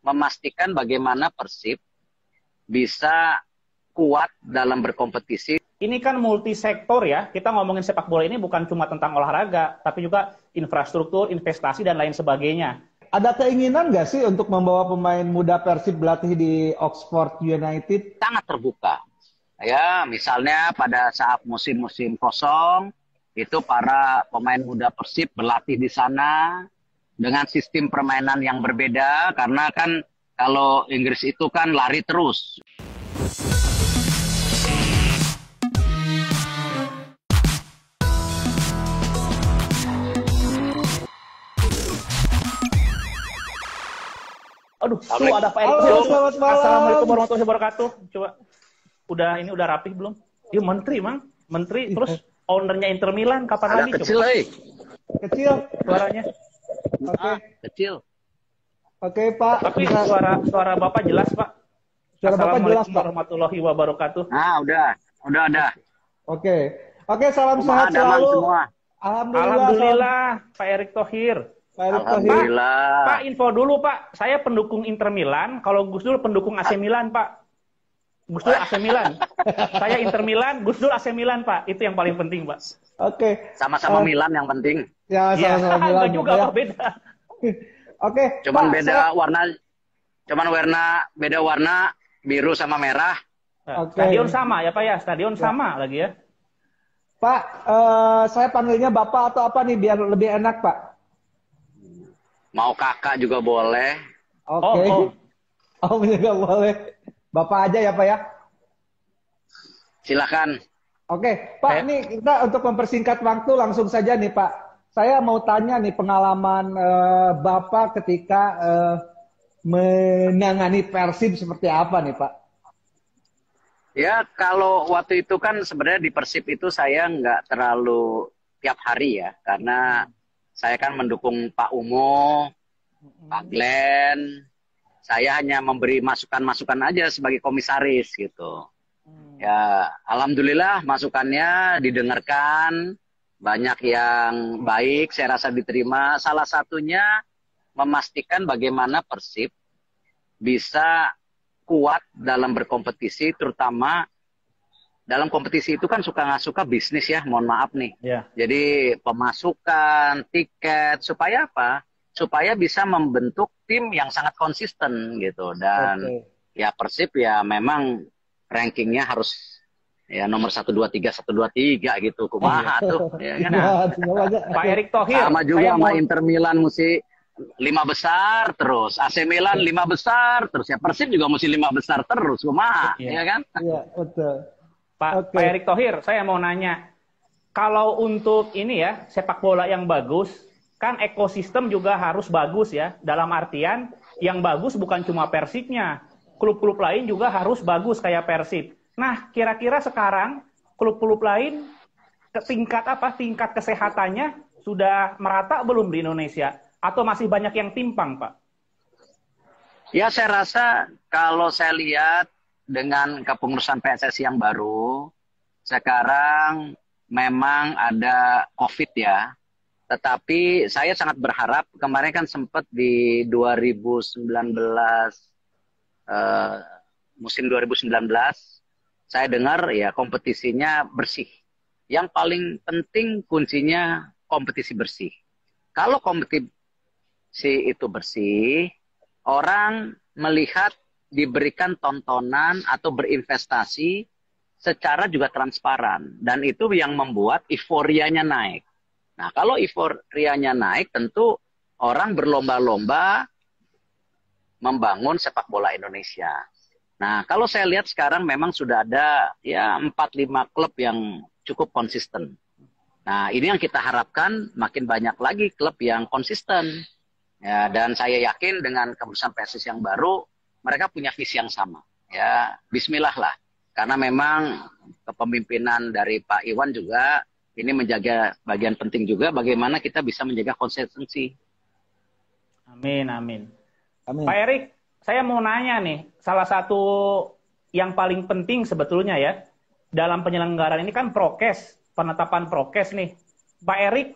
memastikan bagaimana Persib bisa kuat dalam berkompetisi. Ini kan multisektor ya, kita ngomongin sepak bola ini bukan cuma tentang olahraga, tapi juga infrastruktur, investasi, dan lain sebagainya. Ada keinginan nggak sih untuk membawa pemain muda Persib berlatih di Oxford United? Sangat terbuka. Ya, misalnya pada saat musim-musim kosong, itu para pemain muda Persib berlatih di sana dengan sistem permainan yang berbeda, karena kan kalau Inggris itu kan lari terus. Aduh, tuh ada Pak Erick. Assalamualaikum warahmatullahi wabarakatuh. Coba, udah rapih belum? Dia menteri, Mang. Menteri, terus ownernya Inter Milan, kapan lagi? Kecil, Kecil suaranya. Oke. Kecil. Oke, Pak. Tapi suara Bapak jelas, Pak. Suara Bapak jelas, Assalamualaikum warahmatullahi wabarakatuh. Udah ada. Oke, salam sehat selalu. Semua. Alhamdulillah, Pak Erick Thohir. Alhamdulillah. Pak, info dulu Pak, saya pendukung Inter Milan, kalau Gus Dur pendukung AC Milan Pak. Gus Dur AC Milan. Saya Inter Milan, Gus Dur AC Milan Pak. Itu yang paling penting Pak. Oke. Sama-sama Milan yang penting. Ya, sama-sama Milan. Enggak juga Pak, beda. Oke. Cuman beda warna biru sama merah. Stadion sama ya Pak ya, stadion sama lagi ya. Pak, saya panggilnya Bapak atau apa nih biar lebih enak Pak? Mau kakak juga boleh. Oke. Oh, juga boleh. Bapak aja ya Pak ya? Silakan. Oke, Pak, nih kita untuk mempersingkat waktu langsung saja nih Pak. Saya mau tanya nih pengalaman Bapak ketika menangani Persib seperti apa nih Pak? Ya, kalau waktu itu kan sebenarnya di Persib itu saya nggak terlalu tiap hari ya. Karena saya kan mendukung Pak Umo, Pak Glenn. Saya hanya memberi masukan-masukan aja sebagai komisaris gitu. Ya, alhamdulillah masukannya didengarkan, banyak yang baik, saya rasa diterima. Salah satunya memastikan bagaimana Persib bisa kuat dalam berkompetisi, terutama dalam kompetisi itu kan suka nggak suka bisnis ya, mohon maaf nih. Yeah. Jadi pemasukan, tiket, supaya apa? Supaya bisa membentuk tim yang sangat konsisten gitu. Dan ya Persib ya memang rankingnya harus ya nomor 1, 2, 3, 1, 2, 3 gitu. Kumaha tuh. Ya, kan? Pak Erick Thohir. Sama juga sama Inter Milan mesti 5 besar terus. AC Milan 5 besar terus. Ya Persib juga mesti 5 besar terus. Kumaha, ya kan? Iya, betul. Pak Erick Thohir, saya mau nanya, kalau untuk ini ya, sepak bola yang bagus, kan ekosistem juga harus bagus ya, dalam artian yang bagus bukan cuma Persibnya, klub-klub lain juga harus bagus kayak Persib. Nah, kira-kira sekarang klub-klub lain tingkat kesehatannya sudah merata belum di Indonesia? Atau masih banyak yang timpang, Pak? Ya, saya rasa kalau saya lihat dengan kepengurusan PSSI yang baru, sekarang memang ada COVID ya. Tetapi saya sangat berharap, kemarin kan sempat di 2019, musim 2019, saya dengar ya kompetisinya bersih. Yang paling penting kuncinya kompetisi bersih. Kalau kompetisi itu bersih, orang melihat diberikan tontonan atau berinvestasi secara juga transparan. Dan itu yang membuat euforianya naik. Nah, kalau euforianya naik, tentu orang berlomba-lomba membangun sepak bola Indonesia. Nah, kalau saya lihat sekarang memang sudah ada ya 4-5 klub yang cukup konsisten. Nah, ini yang kita harapkan makin banyak lagi klub yang konsisten. Ya, dan saya yakin dengan keputusan PSSI yang baru, mereka punya visi yang sama. Ya, bismillah lah. Karena memang kepemimpinan dari Pak Iwan juga ini menjaga bagian penting juga bagaimana kita bisa menjaga konsistensi. Amin, amin. Pak Erick, saya mau nanya nih, salah satu yang paling penting sebetulnya ya, dalam penyelenggaraan ini kan prokes, penetapan prokes nih. Pak Erick,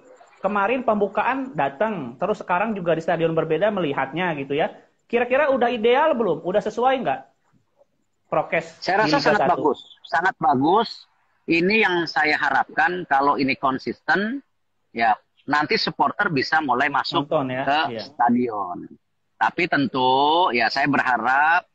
kemarin pembukaan datang, terus sekarang juga di stadion berbeda melihatnya gitu ya. kira-kira udah ideal belum? Udah sesuai nggak prokes Saya di rasa Liga sangat 1? bagus, sangat bagus. Ini yang saya harapkan kalau ini konsisten, ya nanti supporter bisa mulai masuk Nonton ya, ke iya. stadion. Tapi tentu ya saya berharap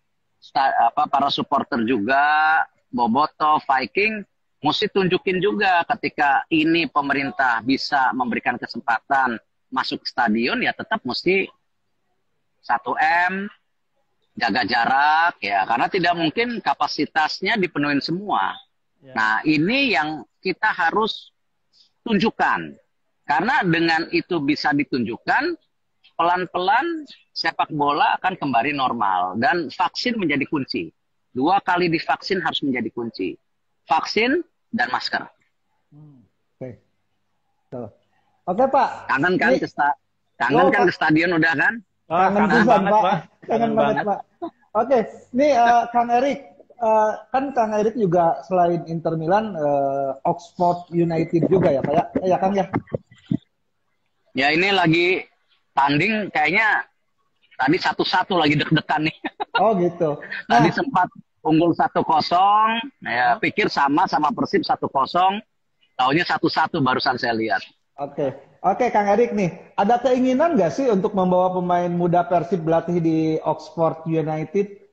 para supporter juga, Boboto, Viking, mesti tunjukin juga ketika ini pemerintah bisa memberikan kesempatan masuk stadion, ya tetap mesti 1M, jaga jarak, ya karena tidak mungkin kapasitasnya dipenuhin semua. Ya. Nah, ini yang kita harus tunjukkan. Karena dengan itu bisa ditunjukkan, pelan-pelan sepak bola akan kembali normal. Dan vaksin menjadi kunci. 2 kali divaksin harus menjadi kunci. Vaksin dan masker. Oke. Oke, Pak. Kangen kan, ke stadion udah kan? Oh, kangen banget, Pak. Kangen banget, Pak. Oke, nih Kang Erik. Kan Kang Erik juga selain Inter Milan, Oxford United juga ya, Pak ya? Ya, Kang ya? Ya, ini lagi tanding kayaknya tadi 1-1 lagi deg-degan nih. Oh gitu. Tadi sempat unggul 1-0, ya pikir sama Persib 1-0, taunya 1-1 barusan saya lihat. Oke, Kang Erik nih, ada keinginan nggak sih untuk membawa pemain muda Persib berlatih di Oxford United?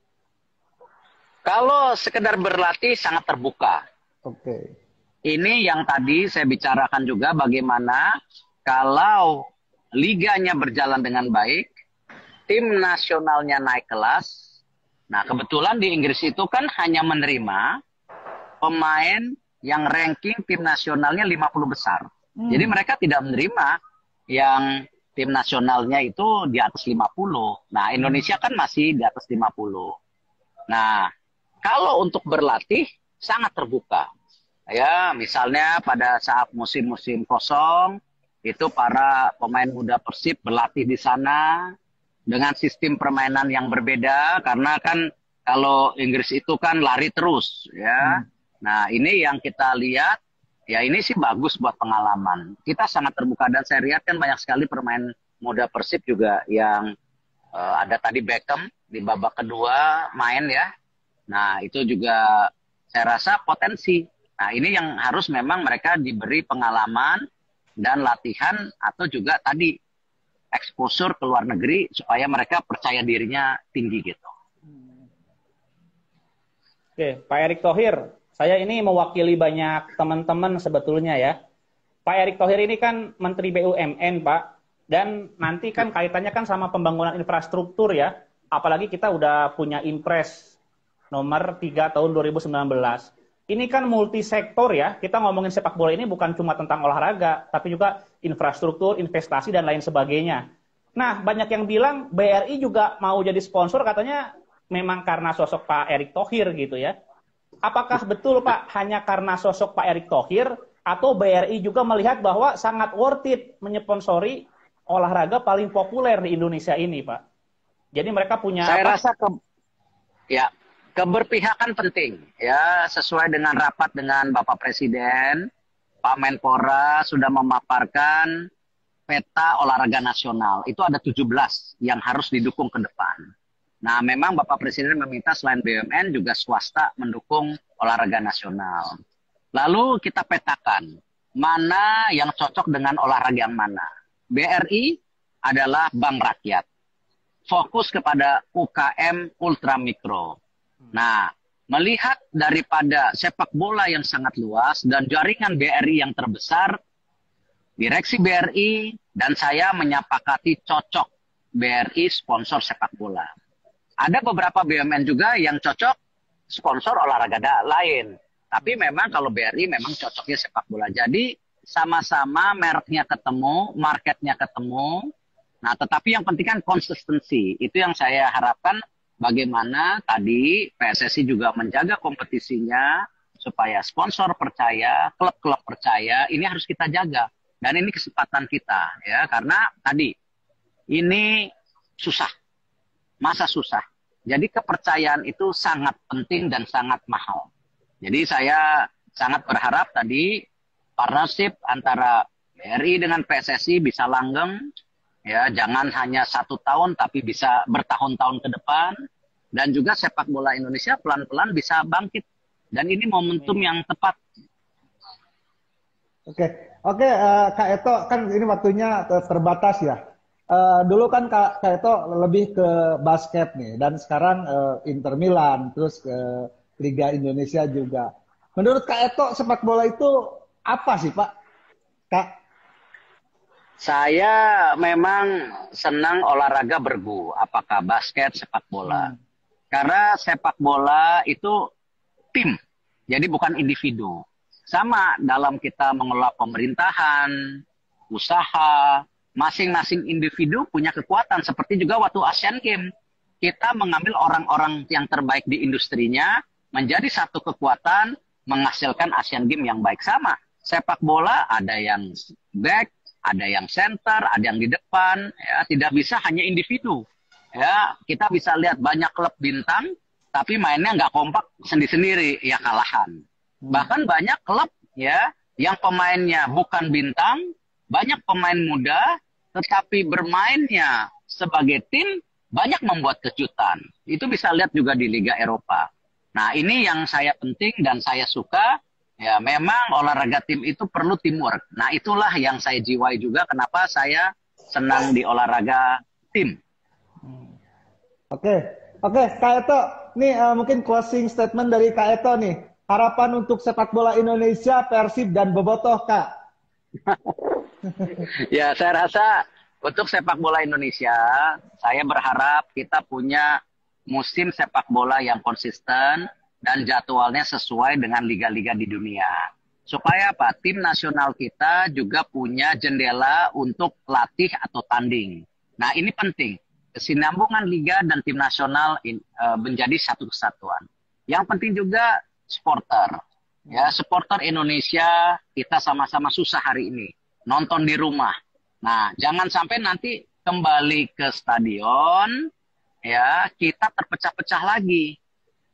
Kalau sekedar berlatih sangat terbuka. Oke. Ini yang tadi saya bicarakan juga bagaimana kalau liganya berjalan dengan baik, tim nasionalnya naik kelas. Nah, kebetulan di Inggris itu kan hanya menerima pemain yang ranking tim nasionalnya 50 besar. Jadi mereka tidak menerima yang tim nasionalnya itu di atas 50. Nah, Indonesia kan masih di atas 50. Nah, kalau untuk berlatih sangat terbuka. Ya, misalnya pada saat musim-musim kosong, itu para pemain muda Persib berlatih di sana dengan sistem permainan yang berbeda, karena kan kalau Inggris itu kan lari terus, ya. Nah, ini yang kita lihat, ya ini sih bagus buat pengalaman. Kita sangat terbuka, dan saya lihat kan banyak sekali pemain muda Persib juga yang ada tadi Beckham di babak kedua main ya. Nah, itu juga saya rasa potensi. Nah, ini yang harus memang mereka diberi pengalaman dan latihan, atau juga tadi exposure ke luar negeri supaya mereka percaya dirinya tinggi gitu. Oke, Pak Erick Thohir, saya ini mewakili banyak teman-teman sebetulnya ya. Pak Erick Thohir ini kan Menteri BUMN, Pak. Dan nanti kan kaitannya kan sama pembangunan infrastruktur ya. Apalagi kita udah punya Impres nomor 3 tahun 2019. Ini kan multisektor ya, kita ngomongin sepak bola ini bukan cuma tentang olahraga, tapi juga infrastruktur, investasi, dan lain sebagainya. Nah, banyak yang bilang BRI juga mau jadi sponsor, katanya memang karena sosok Pak Erick Thohir gitu ya. Apakah betul Pak, hanya karena sosok Pak Erick Thohir, atau BRI juga melihat bahwa sangat worth it menyponsori olahraga paling populer di Indonesia ini, Pak? Jadi mereka punya Saya rasa keberpihakan penting ya, sesuai dengan rapat dengan Bapak Presiden, Pak Menpora sudah memaparkan peta olahraga nasional. Itu ada 17 yang harus didukung ke depan. Nah, memang Bapak Presiden meminta selain BUMN juga swasta mendukung olahraga nasional. Lalu kita petakan mana yang cocok dengan olahraga yang mana. BRI adalah bank rakyat. Fokus kepada UKM ultramikro. Nah, melihat daripada sepak bola yang sangat luas dan jaringan BRI yang terbesar, direksi BRI dan saya menyepakati cocok BRI sponsor sepak bola. Ada beberapa BUMN juga yang cocok sponsor olahraga lain. Tapi memang kalau BRI memang cocoknya sepak bola. Jadi sama-sama mereknya ketemu, marketnya ketemu. Nah, tetapi yang penting kan konsistensi. Itu yang saya harapkan. Bagaimana tadi PSSI juga menjaga kompetisinya supaya sponsor percaya, klub-klub percaya, ini harus kita jaga. Dan ini kesempatan kita ya, karena tadi ini susah. Masa susah. Jadi kepercayaan itu sangat penting dan sangat mahal. Jadi saya sangat berharap tadi partnership antara BRI dengan PSSI bisa langgeng Ya, jangan hanya 1 tahun tapi bisa bertahun-tahun ke depan. Dan juga sepak bola Indonesia pelan-pelan bisa bangkit. Dan ini momentum yang tepat. Oke, oke, Kak Eto, kan ini waktunya terbatas ya. Dulu kan Kak Eto lebih ke basket nih, dan sekarang Inter Milan, terus ke Liga Indonesia juga. Menurut Kak Eto, sepak bola itu apa sih, Pak? Kak? Saya memang senang olahraga bergu, apakah basket, sepak bola. Karena sepak bola itu tim, jadi bukan individu. Sama dalam kita mengelola pemerintahan, usaha, masing-masing individu punya kekuatan. Seperti juga waktu Asian Games, kita mengambil orang-orang yang terbaik di industrinya, menjadi satu kekuatan, menghasilkan Asian Games yang baik. Sama, sepak bola ada yang back, ada yang center, ada yang di depan, ya tidak bisa hanya individu. Ya, kita bisa lihat banyak klub bintang, tapi mainnya nggak kompak sendiri-sendiri, ya kalahan. Bahkan banyak klub ya yang pemainnya bukan bintang, banyak pemain muda, tetapi bermainnya sebagai tim banyak membuat kejutan. Itu bisa lihat juga di Liga Eropa. Nah, ini yang saya penting dan saya suka. Ya, memang olahraga tim itu perlu teamwork. Nah, itulah yang saya jiwai juga kenapa saya senang di olahraga tim. Oke, Kak Eto, nih mungkin closing statement dari Kak Eto nih. Harapan untuk sepak bola Indonesia, Persib dan Bobotoh, Kak. Ya, saya rasa untuk sepak bola Indonesia, saya berharap kita punya musim sepak bola yang konsisten dan jadwalnya sesuai dengan liga-liga di dunia. Supaya apa? Tim nasional kita juga punya jendela untuk latih atau tanding. Nah, ini penting. Kesinambungan liga dan tim nasional menjadi satu kesatuan. Yang penting juga supporter. Ya, supporter Indonesia kita sama-sama susah hari ini. Nonton di rumah. Nah, jangan sampai nanti kembali ke stadion, ya kita terpecah-pecah lagi.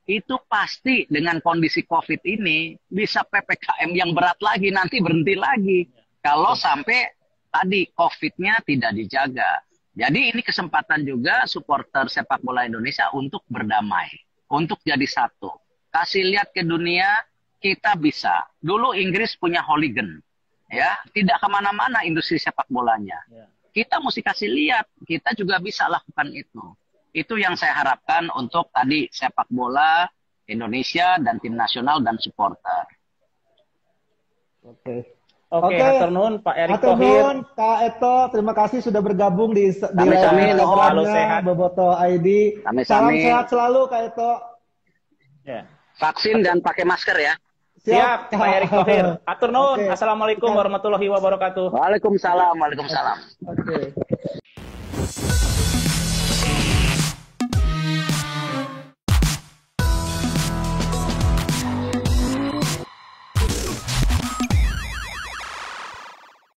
Itu pasti dengan kondisi COVID ini bisa PPKM yang berat lagi, nanti berhenti lagi. Kalau sampai tadi COVID-nya tidak dijaga. Jadi ini kesempatan juga supporter sepak bola Indonesia untuk berdamai. Untuk jadi satu. Kasih lihat ke dunia, kita bisa. Dulu Inggris punya hooligan. Ya, tidak kemana-mana industri sepak bolanya. Kita mesti kasih lihat, kita juga bisa lakukan itu. Itu yang saya harapkan untuk tadi sepak bola Indonesia dan tim nasional dan supporter. Oke, hatur nuhun Pak Erick Thohir. Kak Eto, terima kasih sudah bergabung di selalu sehat. Bobotoh ID. Salam sehat selalu Kak Eto. Ya. Vaksin dan pakai masker ya. Siap, Pak Erick Thohir. Hatur nuhun. Assalamualaikum warahmatullahi wabarakatuh. Waalaikumsalam. Oke.